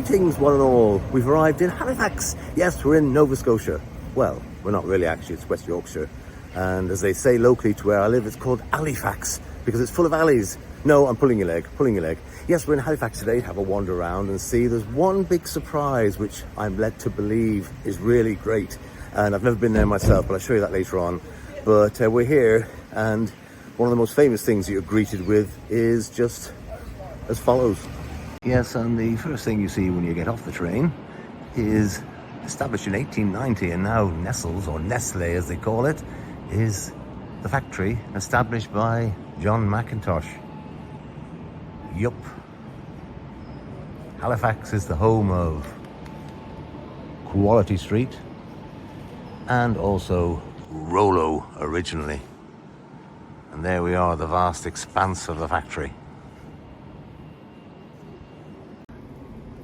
Greetings, one and all. We've arrived in Halifax. Yes, we're in Nova Scotia. Well, we're not really actually, it's West Yorkshire. And as they say locally to where I live, it's called HALIFAX because it's full of alleys. No, I'm pulling your leg. Yes, we're in Halifax today to have a wander around and see. There's one big surprise, which I'm led to believe is really great. And I've never been there myself, but I'll show you that later on. But we're here, and one of the most famous things that you're greeted with is just as follows. Yes, and the first thing you see when you get off the train is established in 1890 and now nestles, or Nestle as they call it, is the factory established by John McIntosh. Yup. Halifax is the home of Quality Street and also Rollo originally. And there we are, the vast expanse of the factory.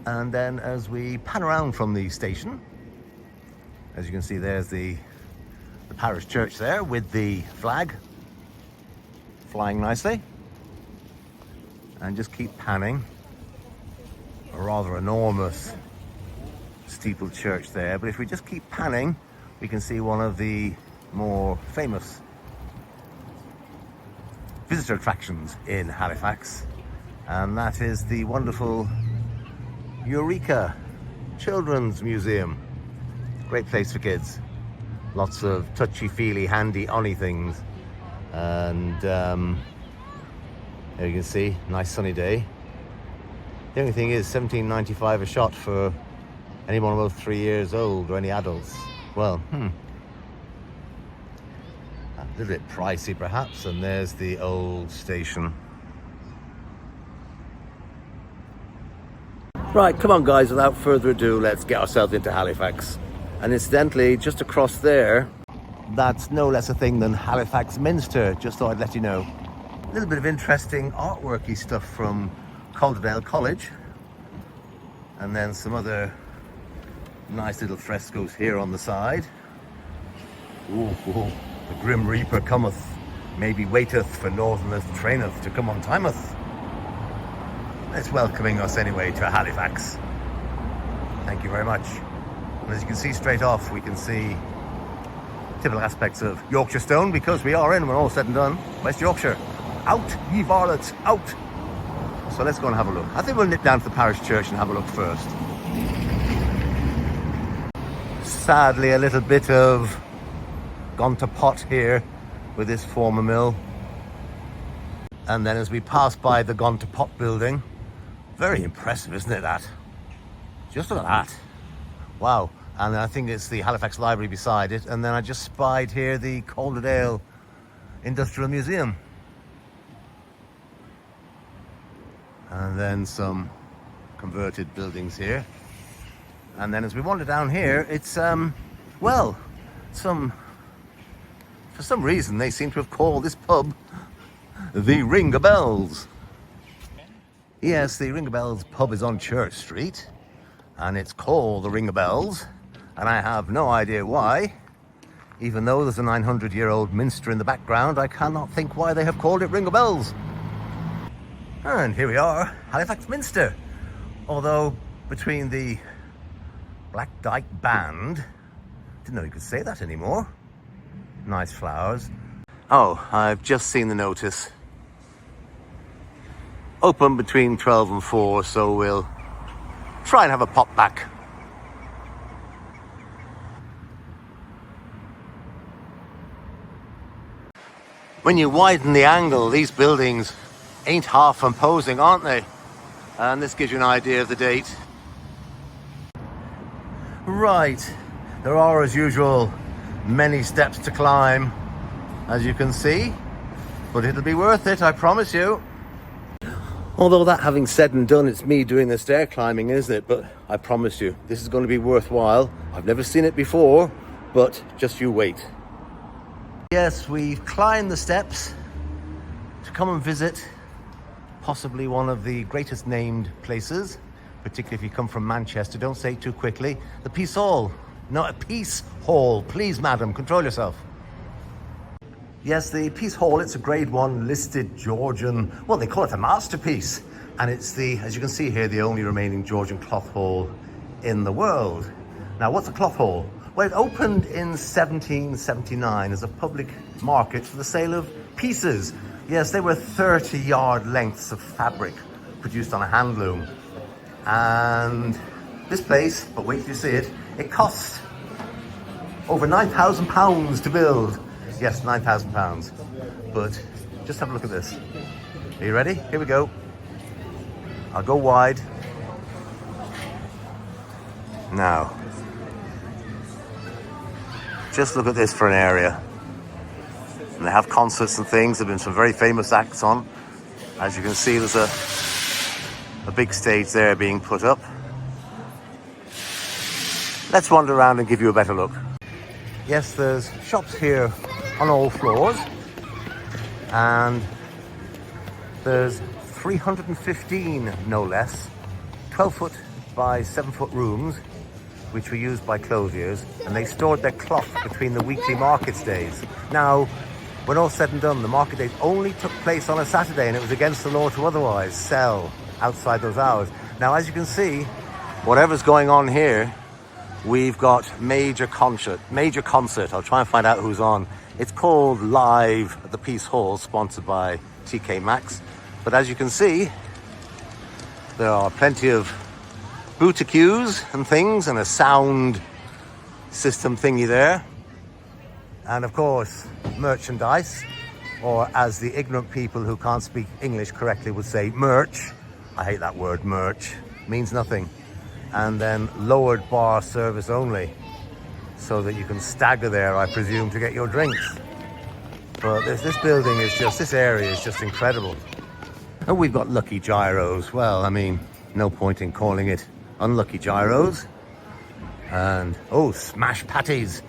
And then as we pan around from the station, as you can see, there's the parish church there with the flag flying nicely. And just keep panning. A rather enormous steepled church there. But if we just keep panning, we can see one of the more famous visitor attractions in Halifax. And that is the wonderful Eureka Children's Museum. Great place for kids. Lots of touchy-feely, handy-onny things. And there you can see, nice sunny day. The only thing is $17.95 a shot for anyone above 3 years old or any adults. Well, a little bit pricey perhaps. And there's the old station. Right, come on guys, without further ado, let's get ourselves into Halifax. And incidentally, just across there, that's no less a thing than Halifax Minster. Just thought I'd let you know. A little bit of interesting artworky stuff from Calderdale College. And then some other nice little frescoes here on the side. Ooh, the Grim Reaper cometh, maybe waiteth for northerners traineth to come on timeth. It's welcoming us anyway to Halifax. Thank you very much. And as you can see straight off, we can see typical aspects of Yorkshire Stone, because we are in, when all said and done, West Yorkshire. Out, ye varlets, out! So let's go and have a look. I think we'll nip down to the parish church and have a look first. Sadly, a little bit of gone to pot here with this former mill. And then as we pass by the gone to pot building, very impressive, isn't it, that? Just look at that. Wow. And I think it's the Halifax Library beside it. And then I just spied here the Calderdale Industrial Museum. And then some converted buildings here. And then as we wander down here, it's, for some reason they seem to have called this pub the Ring o' Bells. Yes, the Ring o' Bells pub is on Church Street, and it's called the Ring o' Bells, and I have no idea why. Even though there's a 900-year-old minster in the background, I cannot think why they have called it Ring o' Bells. And here we are, Halifax Minster. Although, between the Black Dyke Band, didn't know you could say that anymore. Nice flowers. Oh, I've just seen the notice. Open between 12 and 4, so we'll try and have a pop back. When you widen the angle, these buildings ain't half imposing, aren't they? And this gives you an idea of the date. Right, there are, as usual, many steps to climb, as you can see, but it'll be worth it, I promise you. Although that having said and done, it's me doing the stair climbing, isn't it? But I promise you, this is going to be worthwhile. I've never seen it before, but just you wait. Yes, we've climbed the steps to come and visit possibly one of the greatest named places, particularly if you come from Manchester. Don't say it too quickly. The Peace Hall. Not a Peace Hall. Please, madam, control yourself. Yes, the Peace Hall, it's a Grade 1 listed Georgian, well, they call it a masterpiece. And it's the, as you can see here, the only remaining Georgian cloth hall in the world. Now, what's a cloth hall? Well, it opened in 1779 as a public market for the sale of pieces. Yes, they were 30-yard lengths of fabric produced on a hand loom. And this place, but wait till you see it, it cost over £9,000 to build. Yes, £9,000. But just have a look at this. Are you ready? Here we go. I'll go wide. Now, just look at this for an area. And they have concerts and things. There have been some very famous acts on. As you can see, there's a big stage there being put up. Let's wander around and give you a better look. Yes, there's shops here on all floors. And there's 315, no less, 12-foot by 7-foot rooms, which were used by clothiers, and they stored their cloth between the weekly market days. Now, when all said and done, the market days only took place on a Saturday, and it was against the law to otherwise sell outside those hours. Now, as you can see, whatever's going on here, we've got major concert. I'll try and find out who's on. It's called Live at the Peace Hall, sponsored by TK Maxx. But as you can see, there are plenty of boutiques and things, and a sound system thingy there. And of course, merchandise, or as the ignorant people who can't speak English correctly would say, merch. I hate that word, merch. Means nothing. And then lowered bar service only, so that you can stagger there, I presume, to get your drinks. But this building is just, this area is just incredible. And we've got lucky gyros. Well, I mean, no point in calling it unlucky gyros. And, oh, smash patties.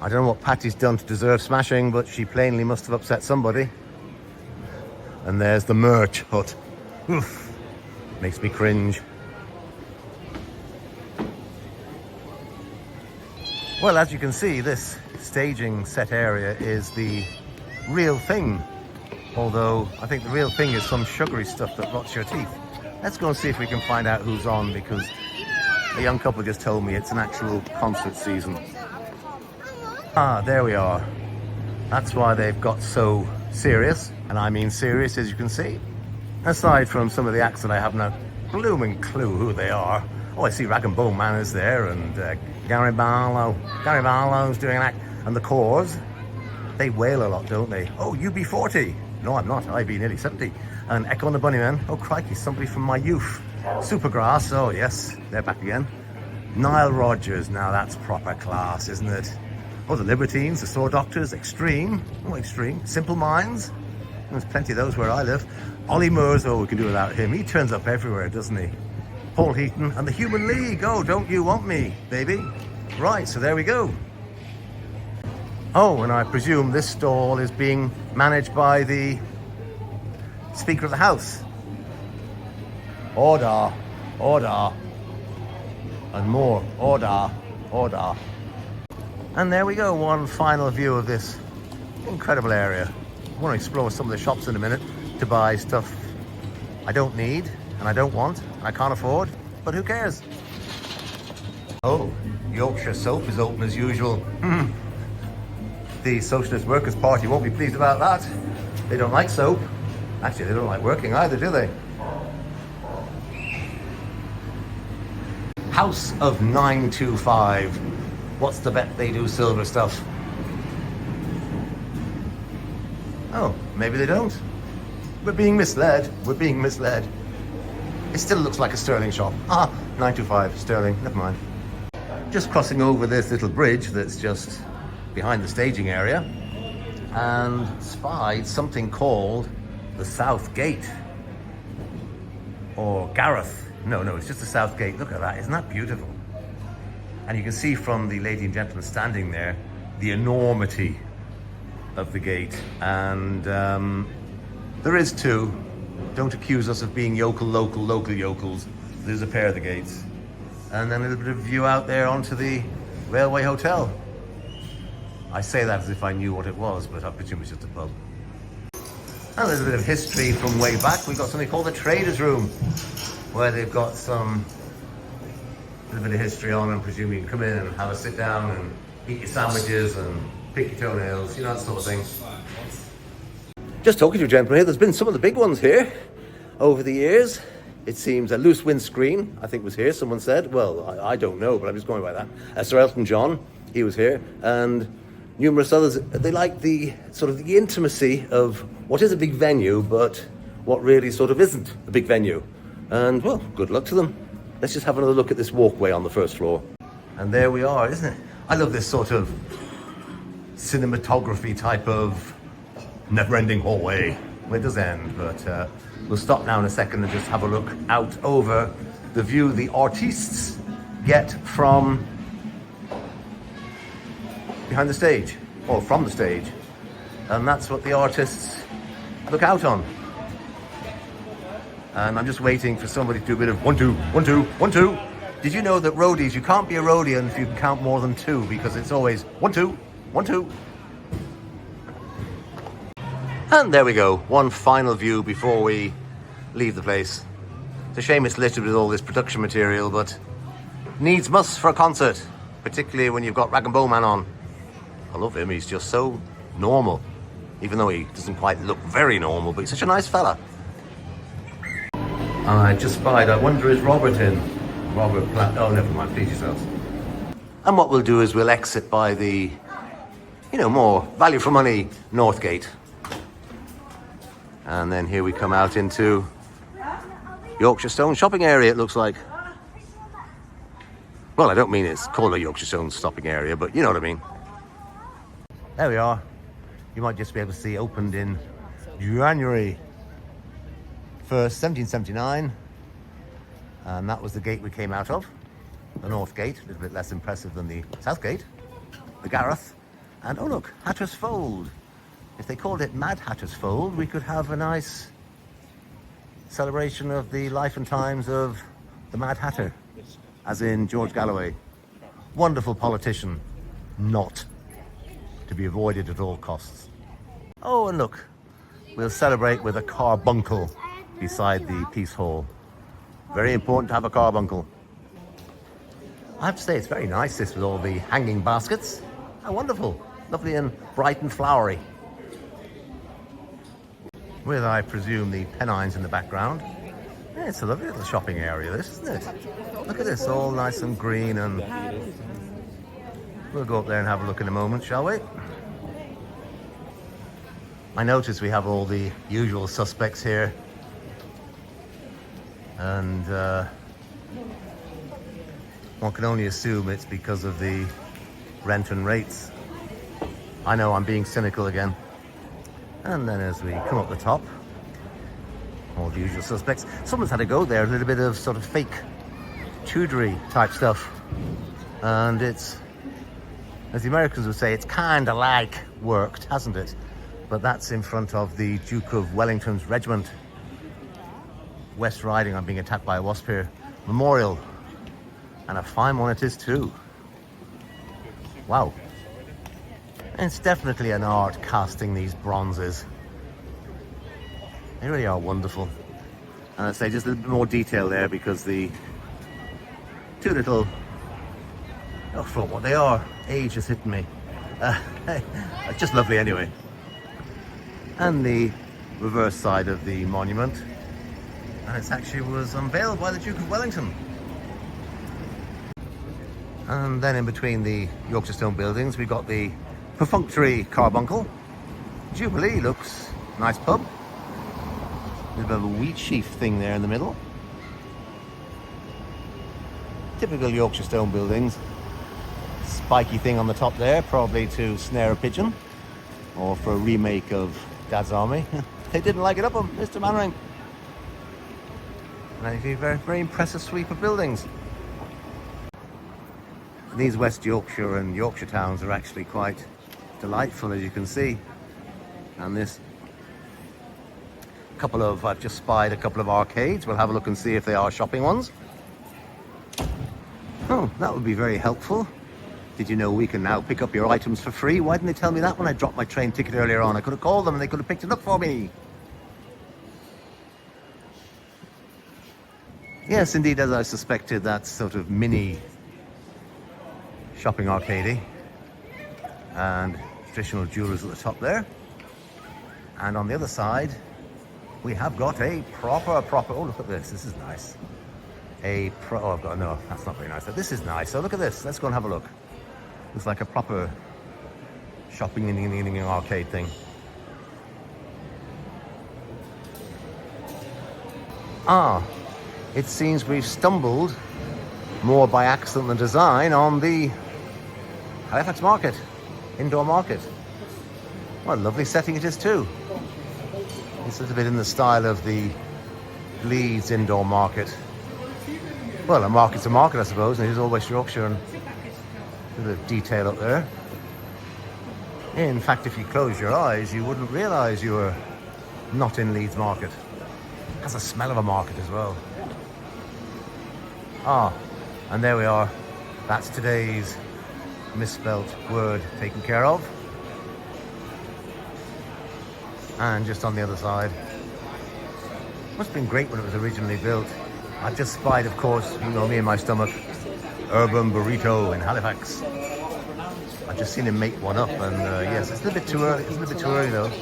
I don't know what Patty's done to deserve smashing, but she plainly must have upset somebody. And there's the merch hut. Oof. Makes me cringe. Well, as you can see, this staging set area is the real thing. Although, I think the real thing is some sugary stuff that rots your teeth. Let's go and see if we can find out who's on, because a young couple just told me it's an actual concert season. Ah, there we are. That's why they've got so serious, and I mean serious, as you can see. Aside from some of the acts that I have no blooming clue who they are. Oh, I see Rag and Bone Man is there, and Gary Barlow's doing an act, and the Corrs. They wail a lot, don't they? Oh, UB40. No, I'm not. I'd be nearly 70. And Echo and the Bunnymen. Oh, crikey, somebody from my youth. Supergrass. Oh, yes, they're back again. Nile Rodgers. Now, that's proper class, isn't it? Oh, the Libertines, the Saw Doctors, Extreme. Oh, Extreme. Simple Minds. There's plenty of those where I live. Ollie Moores. Oh, we can do without him. He turns up everywhere, doesn't he? Paul Heaton and the Human League. Oh, don't you want me, baby? Right, so there we go. Oh, and I presume this stall is being managed by the Speaker of the House. Order, order, and more. Order, order. And there we go, one final view of this incredible area. I want to explore some of the shops in a minute to buy stuff I don't need, and I don't want, and I can't afford, but who cares? Oh, Yorkshire Soap is open as usual. The Socialist Workers' Party won't be pleased about that. They don't like soap. Actually, they don't like working either, do they? House of 925. What's the bet they do silver stuff? Oh, maybe they don't. We're being misled. We're being misled. It still looks like a sterling shop. Ah, 925 sterling. Never mind. Just crossing over this little bridge that's just behind the staging area, and spied something called the South Gate. Or Gareth. No, it's just the South Gate. Look at that. Isn't that beautiful? And you can see from the lady and gentleman standing there the enormity of the gate. And there is two. Don't accuse us of being local yokels. There's a pair of the gates. And then a little bit of view out there onto the Railway Hotel. I say that as if I knew what it was, but I presume it's just a pub. And there's a bit of history from way back. We've got something called the Traders' Room, where they've got some a bit of history on, and presume you can come in and have a sit down and eat your sandwiches and pick your toenails, you know, that sort of thing. Just talking to a gentleman here, there's been some of the big ones here over the years. It seems a loose windscreen, I think, was here, someone said. Well, I don't know, but I'm just going by that. Sir Elton John, he was here, and numerous others. They like the sort of the intimacy of what is a big venue, but what really sort of isn't a big venue. And, well, good luck to them. Let's just have another look at this walkway on the first floor. And there we are, isn't it? I love this sort of cinematography type of never-ending hallway. Well, it does end, but we'll stop now in a second and just have a look out over the view the artistes get from behind the stage, or from the stage. And that's what the artists look out on. And I'm just waiting for somebody to do a bit of 1, 2, 1, 2, 1, 2. Did you know that roadies, you can't be a roadie if you can count more than 2, because it's always 1, 2, 1, 2. And there we go, one final view before we leave the place. It's a shame it's littered with all this production material, but needs must for a concert, particularly when you've got Rag and Bowman on. I love him, he's just so normal, even though he doesn't quite look very normal, but he's such a nice fella. I just spied, I wonder is Robert in? Robert Platt, oh never mind, please yourselves. And what we'll do is we'll exit by the, you know, more value for money North Gate. And then here we come out into Yorkshire Stone shopping area, it looks like. Well, I don't mean it's called a Yorkshire Stone shopping area, but you know what I mean. There we are. You might just be able to see, opened in January 1st, 1779. And that was the gate we came out of. The North Gate, a little bit less impressive than the South Gate. The Gareth. And oh look, Hatter's Fold. If they called it Mad Hatter's Fold, we could have a nice celebration of the life and times of the Mad Hatter, as in George Galloway. Wonderful politician, not to be avoided at all costs. Oh, and look, we'll celebrate with a carbuncle beside the Peace Hall. Very important to have a carbuncle. I have to say, it's very nice, this, with all the hanging baskets. How wonderful. Lovely and bright and flowery. With, I presume, the Pennines in the background. Yeah, it's a lovely little shopping area, this, isn't it? Look at this, all nice and green, and we'll go up there and have a look in a moment, shall we? I notice we have all the usual suspects here. And one can only assume it's because of the rent and rates. I know I'm being cynical again. And then as we come up the top, all the usual suspects. Someone's had to go there, a little bit of sort of fake Tudery type stuff. And it's, as the Americans would say, it's kind of like worked, hasn't it? But that's in front of the Duke of Wellington's regiment. West Riding, I'm being attacked by a wasp here. Memorial. And a fine one it is too. Wow. It's definitely an art, casting these bronzes. They really are wonderful. And I say just a little bit more detail there, because the two little, oh, for what they are, age has hit me. Just lovely anyway. And the reverse side of the monument. And it actually was unveiled by the Duke of Wellington. And then in between the Yorkshire Stone buildings, we've got the perfunctory carbuncle. Jubilee looks nice pub. A little bit of a wheat sheaf thing there in the middle. Typical Yorkshire Stone buildings. Spiky thing on the top there, probably to snare a pigeon, or for a remake of Dad's Army. They didn't like it up on Mr. Mannering. And a very, very impressive sweep of buildings. These West Yorkshire and Yorkshire towns are actually quite delightful, as you can see. And this couple of, I've just spied a couple of arcades. We'll have a look and see if they are shopping ones. Oh, that would be very helpful. Did you know we can now pick up your items for free? Why didn't they tell me that when I dropped my train ticket earlier on? I could have called them and they could have picked it up for me. Yes, indeed, as I suspected, that sort of mini shopping arcade and traditional jewelers at the top there. And on the other side, we have got a proper, oh, look at this. This is nice. Oh, I've got, no, that's not very nice. This is nice. So look at this. Let's go and have a look. Looks like a proper shopping in arcade thing. Ah, it seems we've stumbled more by accident than design on the Halifax market, indoor market. What a lovely setting it is too. It's a little bit in the style of the Leeds indoor market. Well, a market's a market, I suppose, and it is all West Yorkshire, and a bit of detail up there. In fact, if you close your eyes, you wouldn't realise you were not in Leeds market. It has a smell of a market as well. Ah, and there we are. That's today's misspelt word taken care of. And just on the other side, must have been great when it was originally built. I just spied, of course, you know me and my stomach, Urban Burrito in Halifax. I've just seen him make one up, and yes, it's a little bit too early. It's a little bit too early though.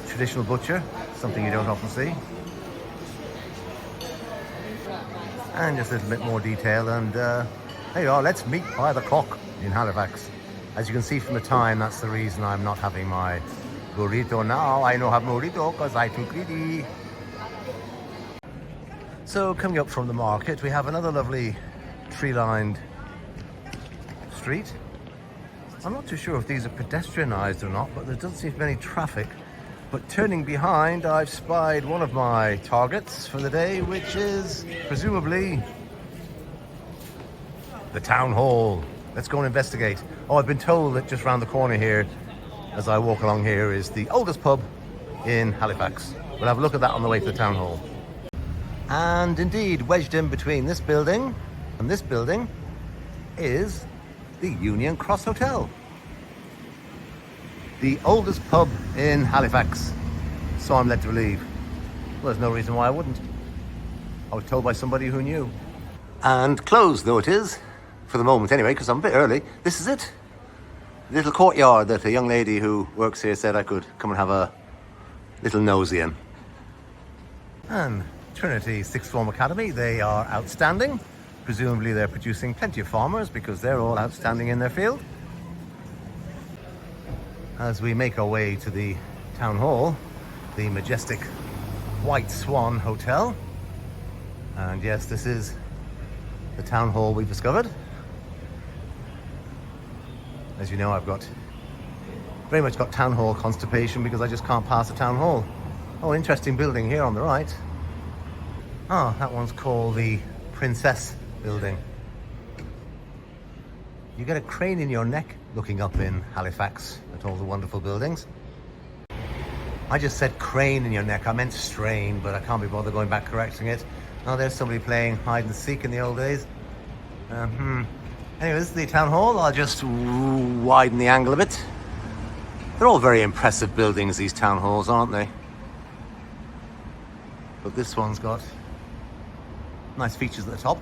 Traditional butcher, something you don't often see. And just a little bit more detail, and there you are. Let's meet by the clock in Halifax. As you can see from the time, that's the reason I'm not having my burrito now. I don't have burrito because I'm too greedy. So coming up from the market, we have another lovely tree-lined street. I'm not too sure if these are pedestrianised or not, but there doesn't seem to be any traffic. But turning behind, I've spied one of my targets for the day, which is presumably the town hall. Let's go and investigate. Oh, I've been told that just round the corner here, as I walk along here, is the oldest pub in Halifax. We'll have a look at that on the way to the town hall. And indeed, wedged in between this building and this building is the Union Cross Hotel. The oldest pub in Halifax, so I'm led to believe. Well, there's no reason why I wouldn't. I was told by somebody who knew. And closed though it is, for the moment anyway, because I'm a bit early. This is it. The little courtyard that a young lady who works here said I could come and have a little nosy in. And Trinity Sixth Form Academy, they are outstanding. Presumably they're producing plenty of farmers because they're all outstanding in their field. As we make our way to the town hall, the majestic White Swan Hotel. And yes, this is the town hall we've discovered. As you know, I've very much got town hall constipation because I just can't pass the town hall. Oh, interesting building here on the right. Ah, that one's called the Princess Building. You get a crane in your neck looking up in Halifax at all the wonderful buildings. I just said crane in your neck. I meant strain, but I can't be bothered going back correcting it. Oh, there's somebody playing hide and seek in the old days. Anyway, this is the town hall. I'll just widen the angle a bit. They're all very impressive buildings, these town halls, aren't they? But this one's got nice features at the top.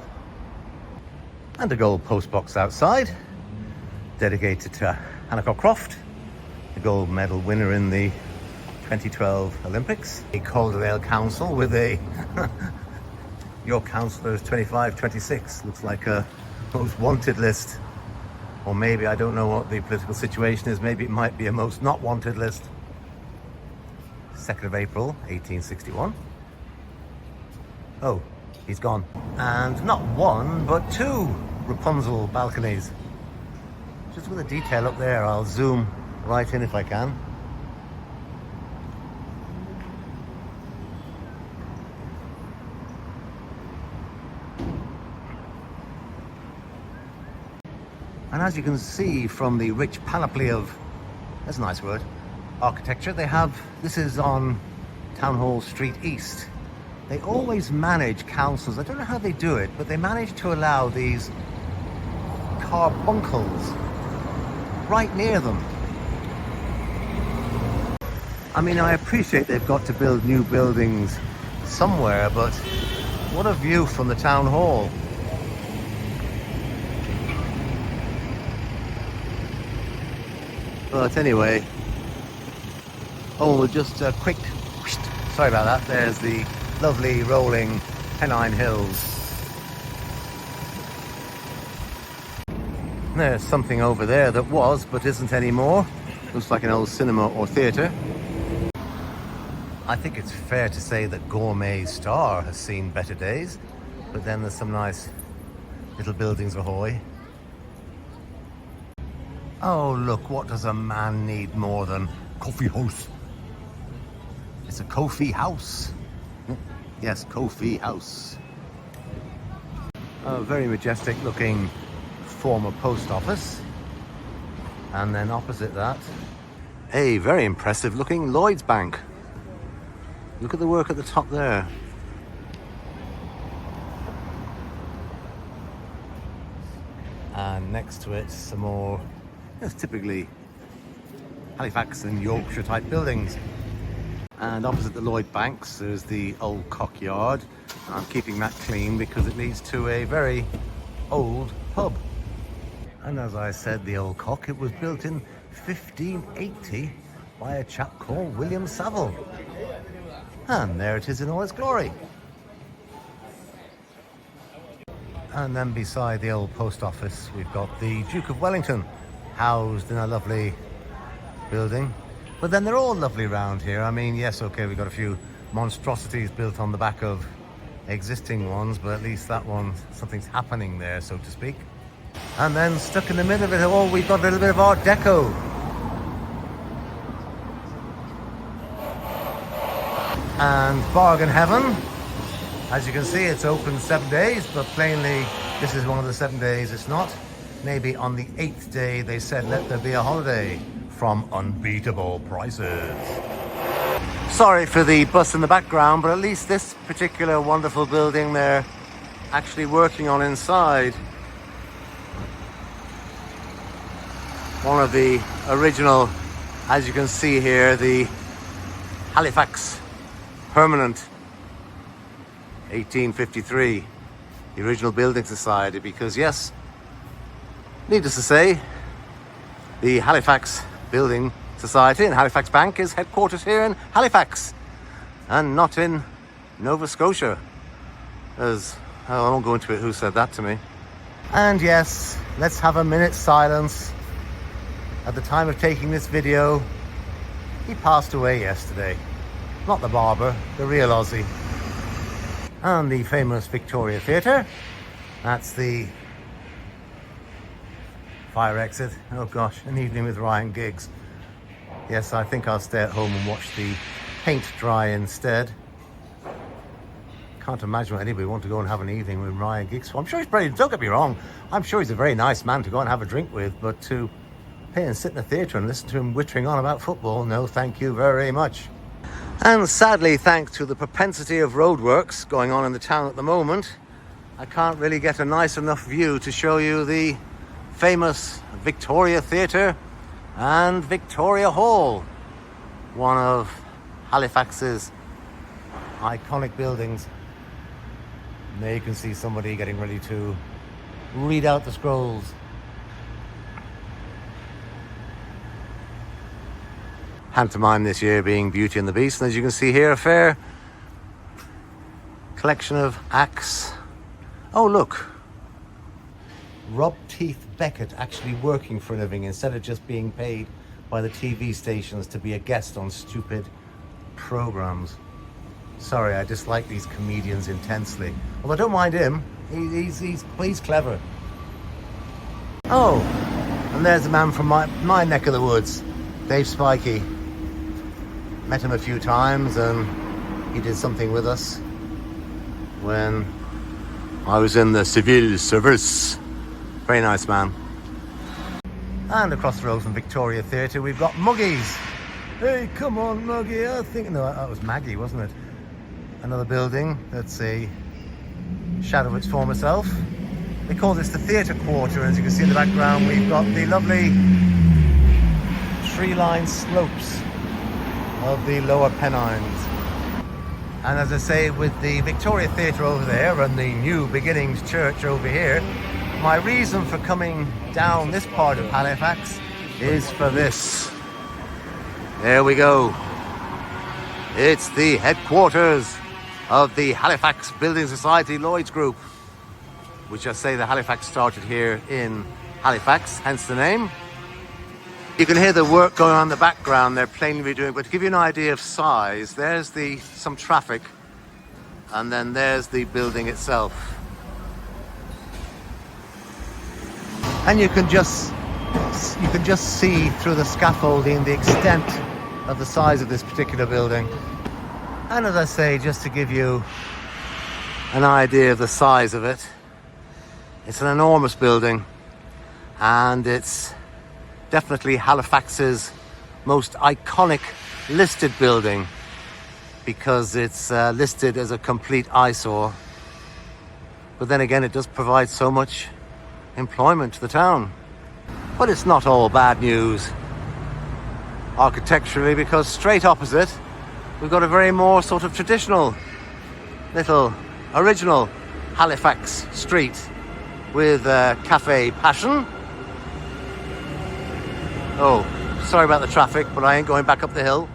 And a gold post box outside, dedicated to Hannah Croft, the gold medal winner in the 2012 Olympics. A Calderdale Council with a your councillors 25-26 looks like a most wanted list, or maybe I don't know what the political situation is. Maybe it might be a most not wanted list. 2nd of April 1861. Oh, he's gone. And not one but two Rapunzel balconies. Just with a detail up there. I'll zoom right in if I can. And as you can see from the rich panoply of, that's a nice word, architecture they have, this is on Town Hall Street East. They always manage councils, I don't know how they do it, but they manage to allow these carbuncles right near them. I mean, I appreciate they've got to build new buildings somewhere, but what a view from the town hall. But anyway, just a quick, sorry about that, there's the lovely rolling Pennine Hills. There's something over there that was, but isn't anymore. Looks like an old cinema or theatre. I think it's fair to say that Gourmet Star has seen better days, but then there's some nice little buildings ahoy. Oh look, what does a man need more than coffee house? It's a coffee house. Yes, coffee house. A very majestic looking former post office, and then opposite that a very impressive looking Lloyd's Bank. Look at the work at the top there. And next to it some more, yes, typically Halifax and Yorkshire type buildings. And opposite the Lloyd Banks there's the old Cock Yard. I'm keeping that clean because it leads to a very old pub. And as I said, the old Cock, it was built in 1580 by a chap called William Saville. And there it is in all its glory. And then beside the old post office we've got the Duke of Wellington, housed in a lovely building. But then they're all lovely around here. I mean, yes, okay, we've got a few monstrosities built on the back of existing ones, but at least that one, something's happening there, so to speak. And then stuck in the middle of it all, we've got a little bit of Art Deco. And Bargain Heaven. As you can see, it's open 7 days, but plainly this is one of the 7 days it's not. Maybe on the 8th day they said let there be a holiday from unbeatable prices. Sorry for the bus in the background, but at least this particular wonderful building they're actually working on inside. One of the original, as you can see here, the Halifax Permanent 1853, the original building society, because yes, needless to say, the Halifax Building Society and Halifax Bank is headquartered here in Halifax and not in Nova Scotia. As I won't go into it who said that to me. And yes, let's have a minute's silence. At the time of taking this video, he passed away yesterday. Not the barber, the real Aussie. And the famous Victoria Theatre. That's the fire exit. Oh gosh, an evening with Ryan Giggs. Yes, I think I'll stay at home and watch the paint dry instead. Can't imagine why anybody would want to go and have an evening with Ryan Giggs. Well, I'm sure he's pretty, don't get me wrong, I'm sure he's a very nice man to go and have a drink with, but to pay and sit in a theatre and listen to him wittering on about football, no thank you very much. And sadly, thanks to the propensity of roadworks going on in the town at the moment, I can't really get a nice enough view to show you the famous Victoria Theatre and Victoria Hall, one of Halifax's iconic buildings. And there you can see somebody getting ready to read out the scrolls. Pantomime this year being Beauty and the Beast, and as you can see here, a fair collection of acts. Oh look, Rob Teeth Beckett actually working for a living instead of just being paid by the TV stations to be a guest on stupid programs. Sorry, I dislike these comedians intensely. Although I don't mind him, he's clever. Oh, and there's a man from my neck of the woods, Dave Spikey. Met him a few times and he did something with us when I was in the civil service. Very nice man. And across the road from Victoria Theatre we've got Muggies. Hey, come on Muggy, I think, no, that was Maggie, wasn't it? Another building that's a shadow of its former self. They call this the theatre quarter, and as you can see in the background, we've got the lovely tree-lined slopes of the Lower Pennines. And as I say, with the Victoria Theatre over there and the New Beginnings Church over here, my reason for coming down this part of Halifax is for this. There we go. It's the headquarters of the Halifax Building Society Lloyd's Group, which I say the Halifax started here in Halifax, hence the name. You can hear the work going on in the background they're plainly doing, but to give you an idea of size, there's some traffic, and then there's the building itself. And you can just see through the scaffolding the extent of the size of this particular building. And as I say, just to give you an idea of the size of it, it's an enormous building, and it's definitely Halifax's most iconic listed building because it's listed as a complete eyesore. But then again, it does provide so much employment to the town. But it's not all bad news architecturally, because straight opposite we've got a very more sort of traditional little original Halifax street with Cafe Passion. Oh, sorry about the traffic, but I ain't going back up the hill.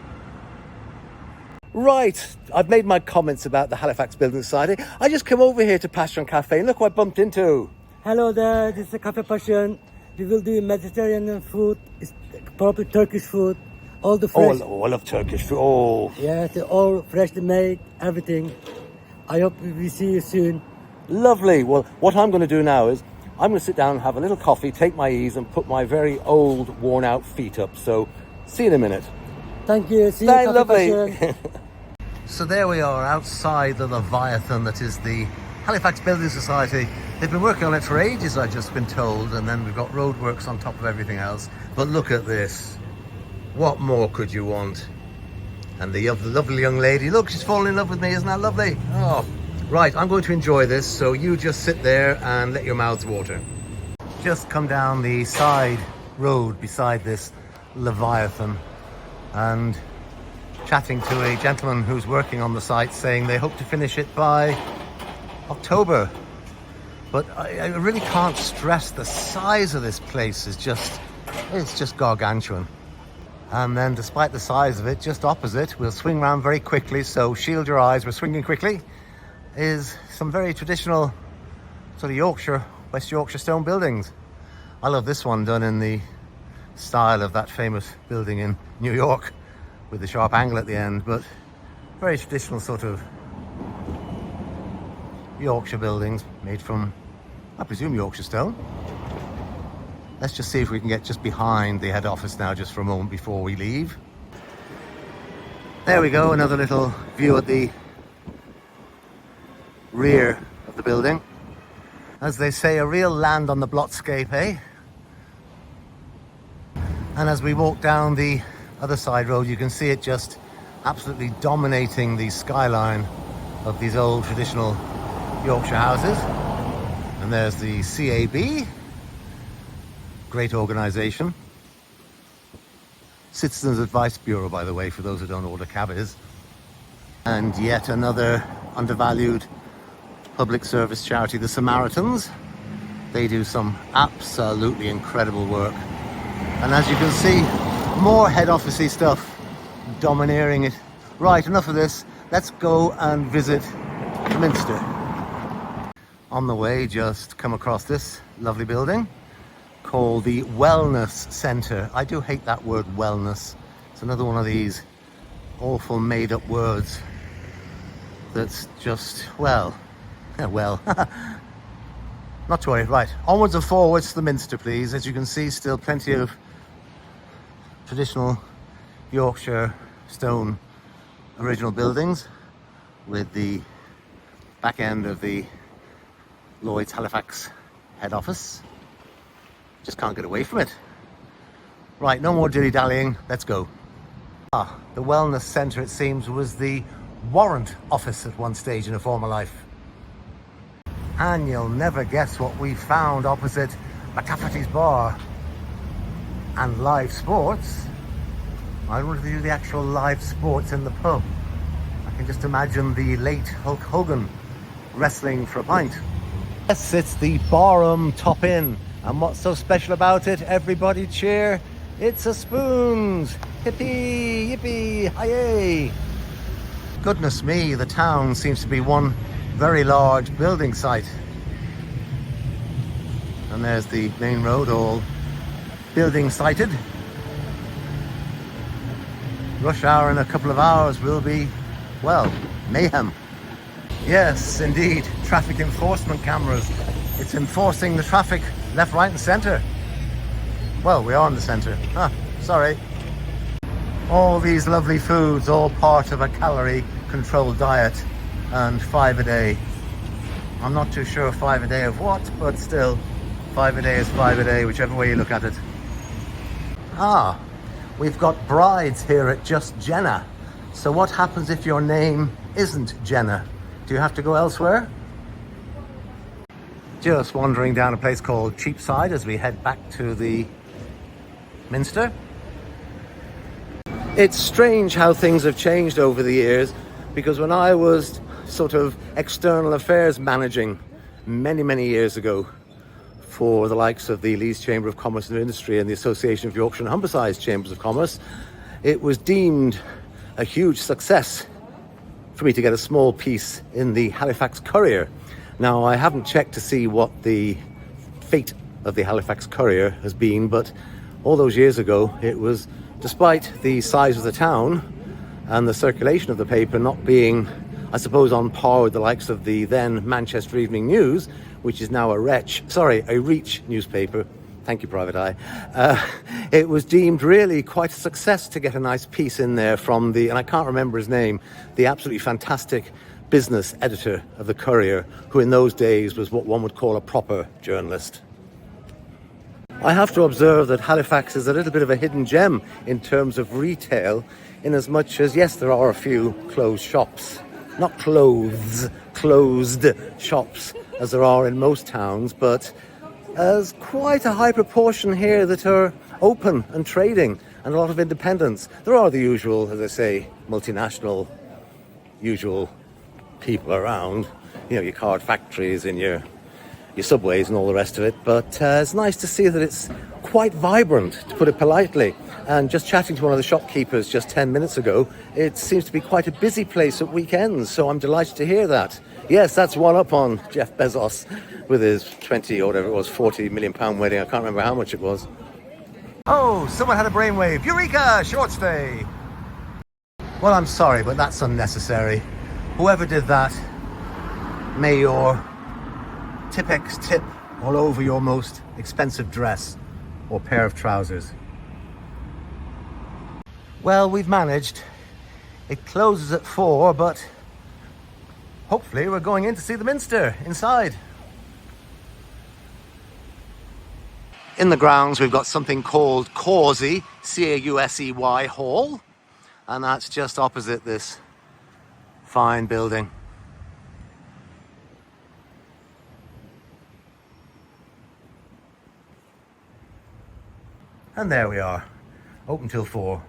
Right, I've made my comments about the Halifax Building Society. I just came over here to Passion Cafe and look what I bumped into. Hello there, this is Cafe Passion. We will do Mediterranean food, it's probably Turkish food, all the fresh. Oh, I love Turkish food. Oh. Yes, all freshly made, everything. I hope we see you soon. Lovely. Well, what I'm going to do now is I'm going to sit down, have a little coffee, take my ease, and put my very old, worn-out feet up. So, see you in a minute. Thank you. See you, Bye, Cafe lovely. Passion. So there we are outside the Leviathan that is the Halifax Building Society. They've been working on it for ages, I've just been told, and then we've got roadworks on top of everything else. But look at this. What more could you want? And the lovely young lady, look, she's fallen in love with me, isn't that lovely? Oh, right, I'm going to enjoy this, so you just sit there and let your mouths water. Just come down the side road beside this Leviathan and chatting to a gentleman who's working on the site, saying they hope to finish it by October. But I really can't stress the size of this place it's just gargantuan. And then despite the size of it, just opposite, we'll swing round very quickly, so shield your eyes, we're swinging quickly, is some very traditional sort of West Yorkshire stone buildings. I love this one done in the style of that famous building in New York with the sharp angle at the end, but very traditional sort of Yorkshire buildings made from, I presume, Yorkshire stone. Let's just see if we can get just behind the head office now, just for a moment before we leave. There we go, another little view at the rear of the building. As they say, a real land on the blotscape, eh? And as we walk down the other side road, you can see it just absolutely dominating the skyline of these old traditional Yorkshire houses. And there's the CAB, great organisation. Citizens Advice Bureau, by the way, for those who don't know what a cab is. And yet another undervalued public service charity, the Samaritans. They do some absolutely incredible work. And as you can see, more head officey stuff domineering it. Right, enough of this. Let's go and visit the Minster. On the way, just come across this lovely building called the Wellness Centre. I do hate that word wellness. It's another one of these awful made-up words that's just, well, not to worry. Right, onwards and forwards to the Minster, please. As you can see, still plenty of traditional Yorkshire stone original buildings with the back end of the Lloyd's Halifax head office. Just can't get away from it. Right, no more dilly-dallying, let's go. The Wellness Centre, it seems, was the warrant office at one stage in a former life. And you'll never guess what we found opposite Batafati's bar. And live sports. I wonder if they do the actual live sports in the pub. I can just imagine the late Hulk Hogan wrestling for a pint. Yes, it's the Barham Top Inn. And what's so special about it? Everybody cheer. It's a Spoons. Hippie, yippee, hi-yay. Goodness me, the town seems to be one very large building site. And there's the main road, all building sited. Rush hour in a couple of hours will be, well, mayhem. Yes, indeed, traffic enforcement cameras. It's enforcing the traffic left, right and centre. Well, we are in the centre. Sorry. All these lovely foods, all part of a calorie-controlled diet, and 5 a day. I'm not too sure 5 a day of what, but still, 5 a day is 5 a day, whichever way you look at it. We've got brides here at Just Jenna. So what happens if your name isn't Jenna? Do you have to go elsewhere? Just wandering down a place called Cheapside as we head back to the Minster. It's strange how things have changed over the years, because when I was sort of external affairs managing many years ago for the likes of the Leeds Chamber of Commerce and Industry and the Association of Yorkshire and Humberside Chambers of Commerce, it was deemed a huge success for me to get a small piece in the Halifax Courier. Now, I haven't checked to see what the fate of the Halifax Courier has been, but all those years ago, it was, despite the size of the town and the circulation of the paper not being, I suppose, on par with the likes of the then Manchester Evening News, which is now a Reach newspaper. Thank you, Private Eye. It was deemed really quite a success to get a nice piece in there from the, and I can't remember his name, the absolutely fantastic business editor of the Courier, who in those days was what one would call a proper journalist. I have to observe that Halifax is a little bit of a hidden gem in terms of retail, in as much as, yes, there are a few closed shops. Not clothes, closed shops, as there are in most towns, but there's quite a high proportion here that are open and trading, and a lot of independents. There are the usual, as I say, multinational, usual people around, you know, your card factories and your subways and all the rest of it, but it's nice to see that it's quite vibrant, to put it politely. And just chatting to one of the shopkeepers just 10 minutes ago, it seems to be quite a busy place at weekends, so I'm delighted to hear that. Yes, that's one up on Jeff Bezos with his 20 or whatever it was, £40 million wedding. I can't remember how much it was. Oh, someone had a brainwave. Eureka! Short stay! Well, I'm sorry, but that's unnecessary. Whoever did that, may your Tipex tip all over your most expensive dress or pair of trousers. Well, we've managed. It closes at 4, but hopefully we're going in to see the Minster inside. In the grounds, we've got something called Causey, C-A-U-S-E-Y Hall, and that's just opposite this fine building. And there we are, open till 4.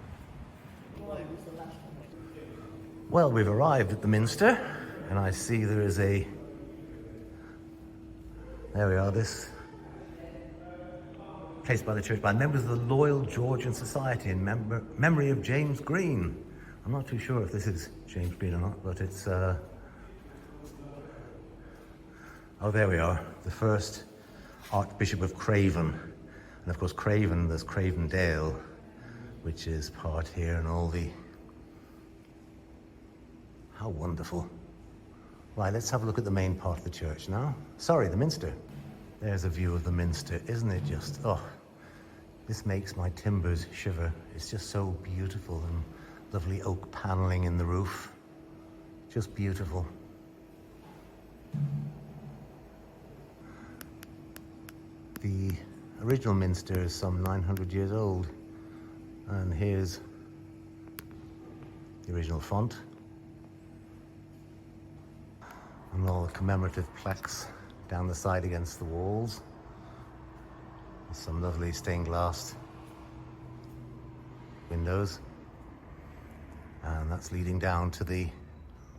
Well, we've arrived at the Minster, and I see there is there we are, this placed by the church by members of the Loyal Georgian Society in memory of James Green. I'm not too sure if this is James Green or not, but it's oh, there we are, the first Archbishop of Craven. And of course, Craven, there's Cravendale, which is part here, and all the... How wonderful. Right, let's have a look at the main part of the church now. Sorry, the Minster. There's a view of the Minster, isn't it just... Oh, this makes my timbers shiver. It's just so beautiful, and lovely oak panelling in the roof. Just beautiful. The original Minster is some 900 years old, and here's the original font and all the commemorative plaques down the side against the walls. Some lovely stained glass windows. And that's leading down to the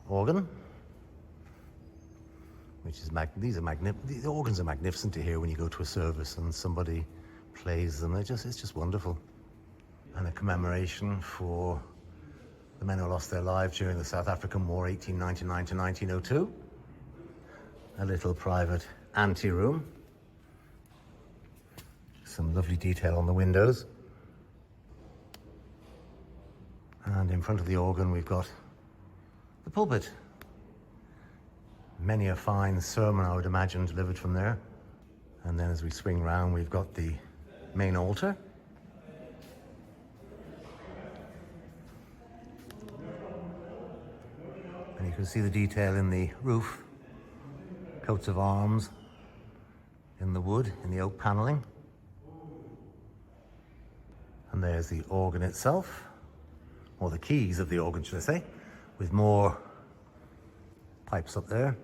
organ, which is the organs are magnificent to hear when you go to a service and somebody plays them. It's just wonderful. And a commemoration for the men who lost their lives during the South African War, 1899 to 1902. A little private ante-room. Some lovely detail on the windows. And in front of the organ we've got the pulpit. Many a fine sermon, I would imagine, delivered from there. And then as we swing round, we've got the main altar. And you can see the detail in the roof. Coats of arms in the wood, in the oak panelling. And there's the organ itself, or the keys of the organ, should I say, with more pipes up there.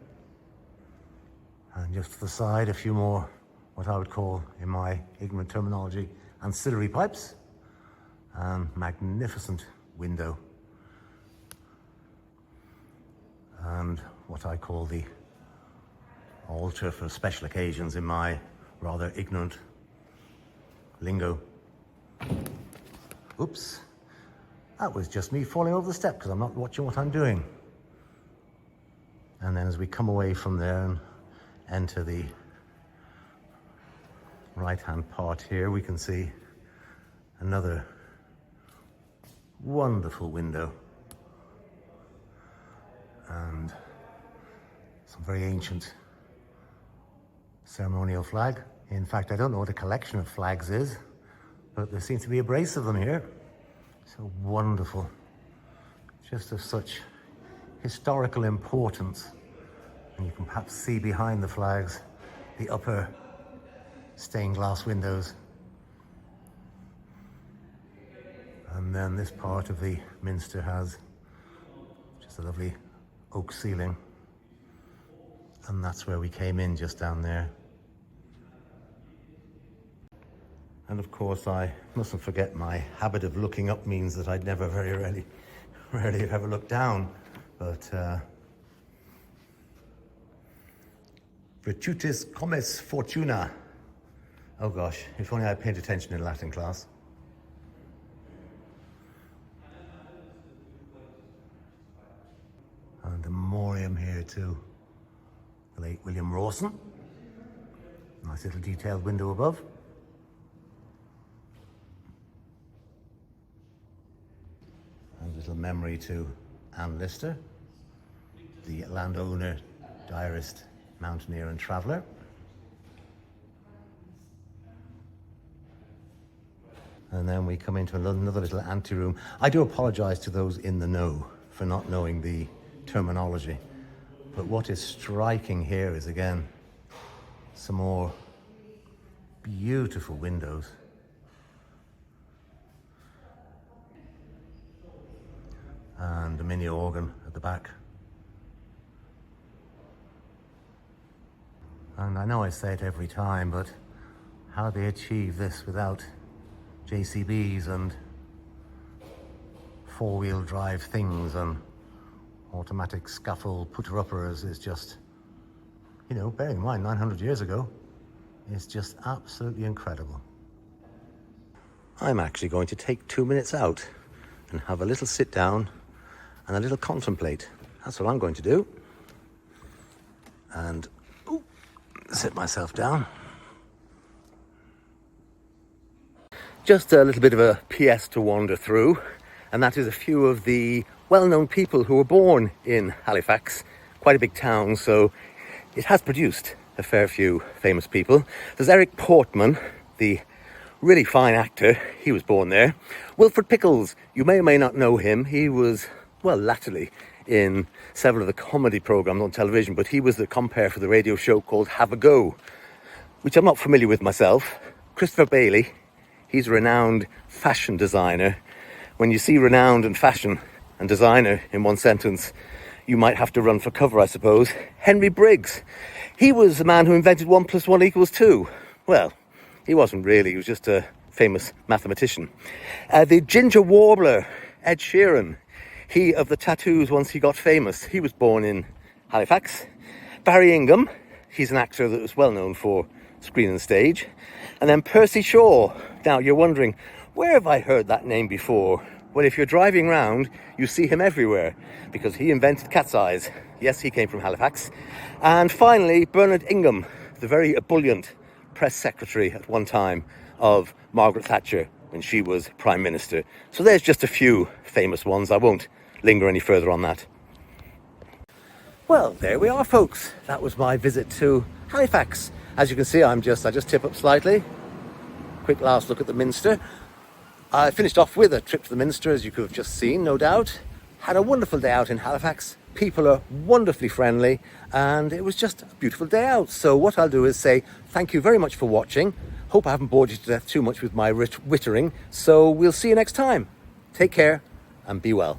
And just to the side, a few more, what I would call, in my ignorant terminology, ancillary pipes. And magnificent window. And what I call the altar for special occasions in my rather ignorant lingo. Oops. That was just me falling over the step because I'm not watching what I'm doing. And then as we come away from there and enter the right-hand part here, we can see another wonderful window and some very ancient ceremonial flag. In fact, I don't know what a collection of flags is, but there seems to be a brace of them here. So wonderful. Just of such historical importance. And you can perhaps see behind the flags the upper stained glass windows. And then this part of the Minster has just a lovely oak ceiling. And that's where we came in, just down there. And of course, I mustn't forget my habit of looking up means that I'd never rarely have ever looked down. But virtutis comes fortuna. Oh gosh, if only I paid attention in Latin class. And a memoriam here to the late William Rawson. Nice little detailed window above. And a little memory to Anne Lister, the landowner, diarist, mountaineer and traveller. And then we come into another little anteroom. I do apologise to those in the know for not knowing the terminology. But what is striking here is, again, some more beautiful windows. And a mini organ at the back. And I know I say it every time, but how they achieve this without JCBs and four-wheel drive things and automatic scuffle putter-uppers is just, you know, bearing in mind 900 years ago, it's just absolutely incredible. I'm actually going to take 2 minutes out and have a little sit down and a little contemplate. That's what I'm going to do. And sit myself down. Just a little bit of a PS to wander through, and that is a few of the well-known people who were born in Halifax, quite a big town, so it has produced a fair few famous people. There's Eric Portman, the really fine actor, he was born there. Wilfred Pickles, you may or may not know him, he was, well, latterly in several of the comedy programmes on television, but he was the compere for the radio show called Have a Go, which I'm not familiar with myself. Christopher Bailey, he's a renowned fashion designer. When you see renowned and fashion and designer in one sentence, you might have to run for cover, I suppose. Henry Briggs. He was the man who invented 1 + 1 = 2. Well, he wasn't really. He was just a famous mathematician. The ginger warbler, Ed Sheeran. He of the tattoos once he got famous. He was born in Halifax. Barry Ingham. He's an actor that was well known for screen and stage. And then Percy Shaw. Now, you're wondering, where have I heard that name before? Well, if you're driving round, you see him everywhere because he invented cat's eyes. Yes, he came from Halifax. And finally, Bernard Ingham, the very ebullient press secretary at one time of Margaret Thatcher when she was Prime Minister. So there's just a few famous ones. I won't linger any further on that. Well, there we are, folks. That was my visit to Halifax. As you can see, I just tip up slightly. Quick last look at the Minster. I finished off with a trip to the Minster, as you could have just seen, no doubt. Had a wonderful day out in Halifax. People are wonderfully friendly, and it was just a beautiful day out. So what I'll do is say thank you very much for watching. Hope I haven't bored you to death too much with my wittering. So we'll see you next time. Take care and be well.